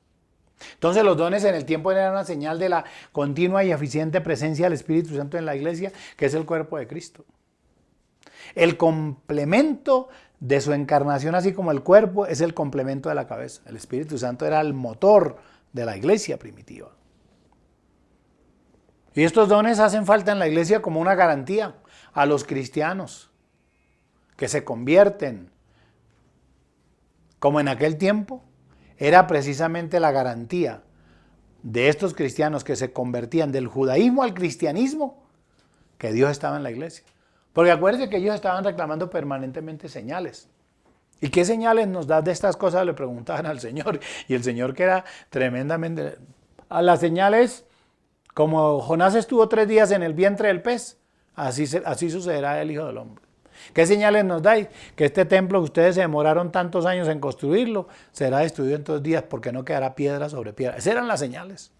Entonces los dones en el tiempo eran una señal de la continua y eficiente presencia del Espíritu Santo en la iglesia, que es el cuerpo de Cristo. El complemento de su encarnación, así como el cuerpo, es el complemento de la cabeza. El Espíritu Santo era el motor de la iglesia primitiva. Y estos dones hacen falta en la iglesia como una garantía a los cristianos que se convierten. Como en aquel tiempo, era precisamente la garantía de estos cristianos que se convertían del judaísmo al cristianismo, que Dios estaba en la iglesia. Porque acuérdense que ellos estaban reclamando permanentemente señales. ¿Y qué señales nos das de estas cosas? Le preguntaban al Señor. Y el Señor, que era tremendamente... A las señales, como Jonás estuvo 3 días en el vientre del pez, así sucederá el Hijo del Hombre. ¿Qué señales nos dais? Que este templo que ustedes se demoraron tantos años en construirlo, será destruido en 2 días porque no quedará piedra sobre piedra. Esas eran las señales,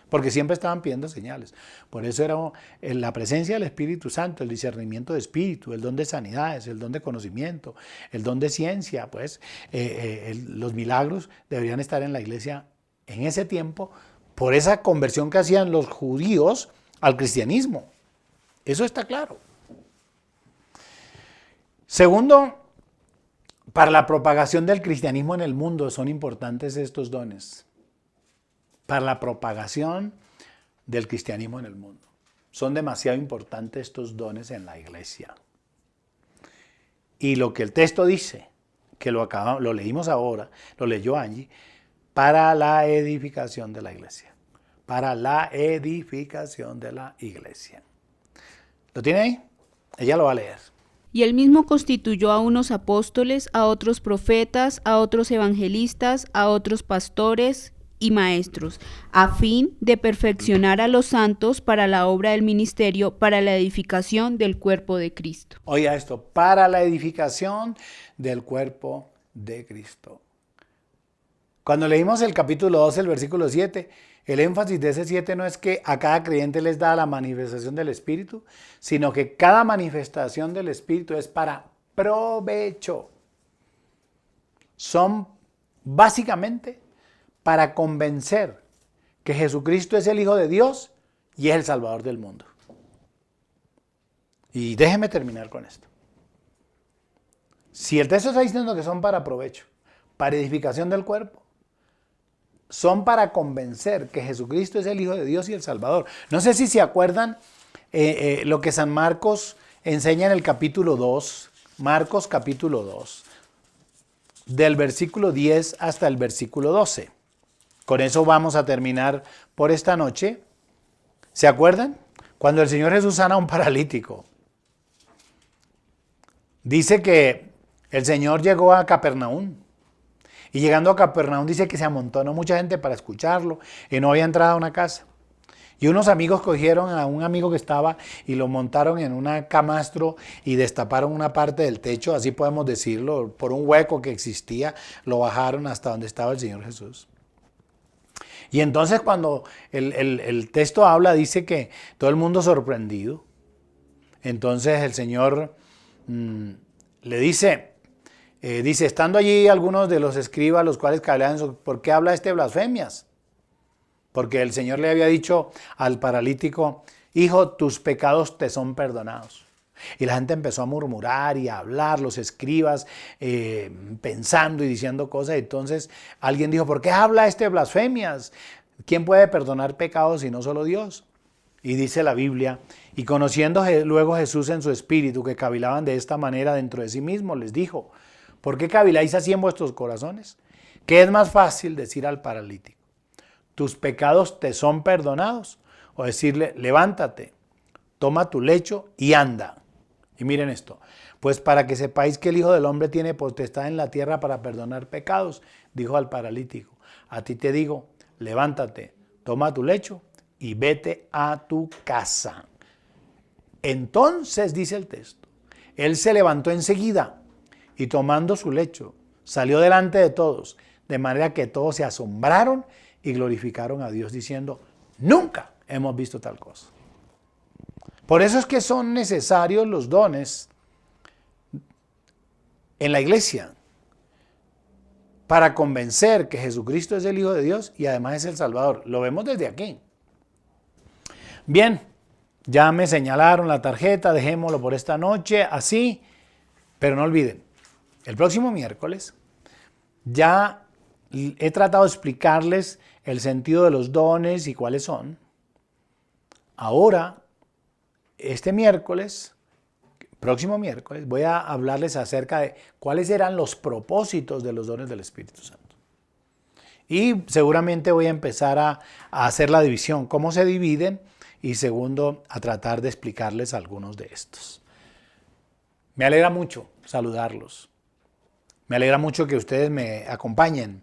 porque siempre estaban pidiendo señales. Por eso era la presencia del Espíritu Santo, el discernimiento de espíritu, el don de sanidades, el don de conocimiento, el don de ciencia, pues los milagros deberían estar en la iglesia en ese tiempo por esa conversión que hacían los judíos al cristianismo. Eso está claro. Segundo, para la propagación del cristianismo en el mundo son importantes estos dones. Para la propagación del cristianismo en el mundo. Son demasiado importantes estos dones en la iglesia. Y lo que el texto dice, que lo leímos ahora, lo leyó Angie, para la edificación de la iglesia. Para la edificación de la iglesia. ¿Lo tiene ahí? Ella lo va a leer.
Y él mismo constituyó a unos apóstoles, a otros profetas, a otros evangelistas, a otros pastores y maestros, a fin de perfeccionar a los santos para la obra del ministerio, para la edificación del cuerpo de Cristo.
Oiga esto, para la edificación del cuerpo de Cristo. Cuando leímos el capítulo 12, el versículo 7, el énfasis de ese 7 no es que a cada creyente les da la manifestación del Espíritu, sino que cada manifestación del Espíritu es para provecho. Son básicamente para convencer que Jesucristo es el Hijo de Dios y es el Salvador del mundo. Y déjeme terminar con esto. Si el texto está diciendo que son para provecho, para edificación del cuerpo, son para convencer que Jesucristo es el Hijo de Dios y el Salvador. No sé si se acuerdan lo que San Marcos enseña en el capítulo 2, Marcos capítulo 2, del versículo 10 hasta el versículo 12. Con eso vamos a terminar por esta noche. ¿Se acuerdan? Cuando el Señor Jesús sana a un paralítico. Dice que el Señor llegó a Capernaum. Y llegando a Capernaum dice que se amontonó mucha gente para escucharlo y no había entrado a una casa. Y unos amigos cogieron a un amigo que estaba y lo montaron en un camastro y destaparon una parte del techo, así podemos decirlo, por un hueco que existía, lo bajaron hasta donde estaba el Señor Jesús. Y entonces cuando el texto habla, dice que todo el mundo sorprendido. Entonces el Señor le dice, estando allí algunos de los escribas, los cuales hablaban, ¿por qué habla blasfemias? Porque el Señor le había dicho al paralítico, hijo, tus pecados te son perdonados. Y la gente empezó a murmurar y a hablar, los escribas pensando y diciendo cosas. Entonces alguien dijo, ¿por qué habla este blasfemias? ¿Quién puede perdonar pecados si no solo Dios? Y dice la Biblia, y conociendo luego Jesús en su espíritu que cavilaban de esta manera dentro de sí mismo, les dijo, ¿por qué caviláis así en vuestros corazones? ¿Qué es más fácil decir al paralítico? ¿Tus pecados te son perdonados? O decirle, levántate, toma tu lecho y anda. Y miren esto, pues para que sepáis que el Hijo del Hombre tiene potestad en la tierra para perdonar pecados, dijo al paralítico, a ti te digo, levántate, toma tu lecho y vete a tu casa. Entonces, dice el texto, él se levantó enseguida y tomando su lecho, salió delante de todos, de manera que todos se asombraron y glorificaron a Dios diciendo, nunca hemos visto tal cosa. Por eso es que son necesarios los dones en la iglesia para convencer que Jesucristo es el Hijo de Dios y además es el Salvador. Lo vemos desde aquí. Bien, ya me señalaron la tarjeta, dejémoslo por esta noche así, pero no olviden, el próximo miércoles ya he tratado de explicarles el sentido de los dones y cuáles son. Ahora, este miércoles, próximo miércoles, voy a hablarles acerca de cuáles eran los propósitos de los dones del Espíritu Santo. Y seguramente voy a empezar a hacer la división, cómo se dividen, y segundo, a tratar de explicarles algunos de estos. Me alegra mucho saludarlos. Me alegra mucho que ustedes me acompañen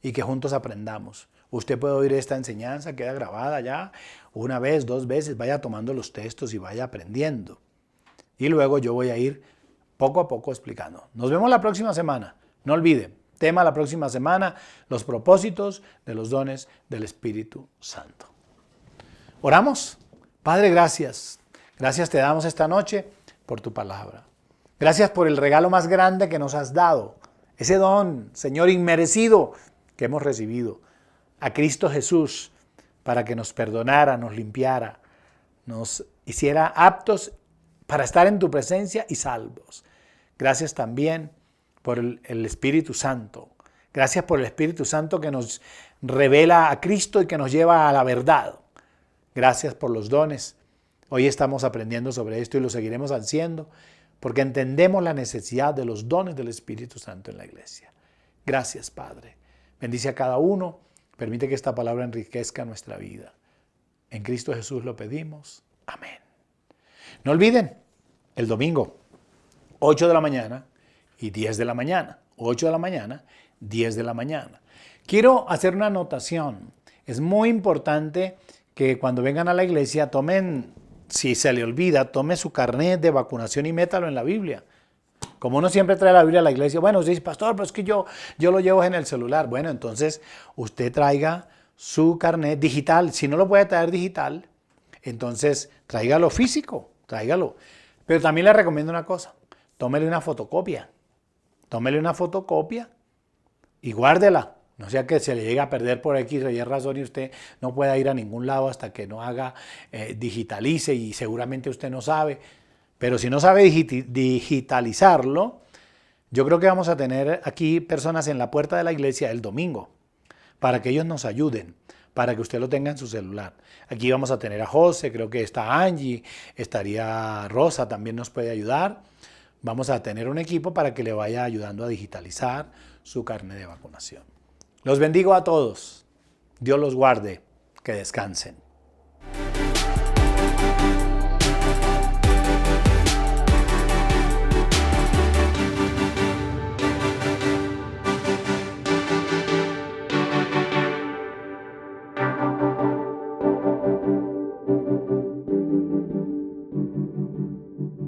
y que juntos aprendamos. Usted puede oír esta enseñanza, queda grabada ya una vez, 2 veces, vaya tomando los textos y vaya aprendiendo. Y luego yo voy a ir poco a poco explicando. Nos vemos la próxima semana. No olviden, tema la próxima semana, los propósitos de los dones del Espíritu Santo. Oramos. Padre, gracias. Gracias te damos esta noche por tu palabra. Gracias por el regalo más grande que nos has dado. Ese don, Señor, inmerecido que hemos recibido. A Cristo Jesús para que nos perdonara, nos limpiara, nos hiciera aptos para estar en tu presencia y salvos. Gracias también por el Espíritu Santo. Gracias por el Espíritu Santo que nos revela a Cristo y que nos lleva a la verdad. Gracias por los dones. Hoy estamos aprendiendo sobre esto y lo seguiremos haciendo porque entendemos la necesidad de los dones del Espíritu Santo en la iglesia. Gracias, Padre. Bendice a cada uno. Permite que esta palabra enriquezca nuestra vida. En Cristo Jesús lo pedimos. Amén. No olviden, el domingo, 8 de la mañana y 10 de la mañana. 8 de la mañana, 10 de la mañana. Quiero hacer una anotación. Es muy importante que cuando vengan a la iglesia tomen, si se le olvida, tome su carnet de vacunación y métalo en la Biblia. Como uno siempre trae la Biblia a la iglesia, bueno, usted dice, pastor, pero es que yo lo llevo en el celular. Bueno, entonces usted traiga su carnet digital. Si no lo puede traer digital, entonces tráigalo físico, tráigalo. Pero también le recomiendo una cosa, tómele una fotocopia. Tómele una fotocopia y guárdela. No sea que se le llegue a perder por X o Y razón y usted no pueda ir a ningún lado hasta que no haga, digitalice y seguramente usted no sabe. Pero si no sabe digitalizarlo, yo creo que vamos a tener aquí personas en la puerta de la iglesia el domingo para que ellos nos ayuden, para que usted lo tenga en su celular. Aquí vamos a tener a José, creo que está Angie, estaría Rosa, también nos puede ayudar. Vamos a tener un equipo para que le vaya ayudando a digitalizar su carnet de vacunación. Los bendigo a todos. Dios los guarde. Que descansen.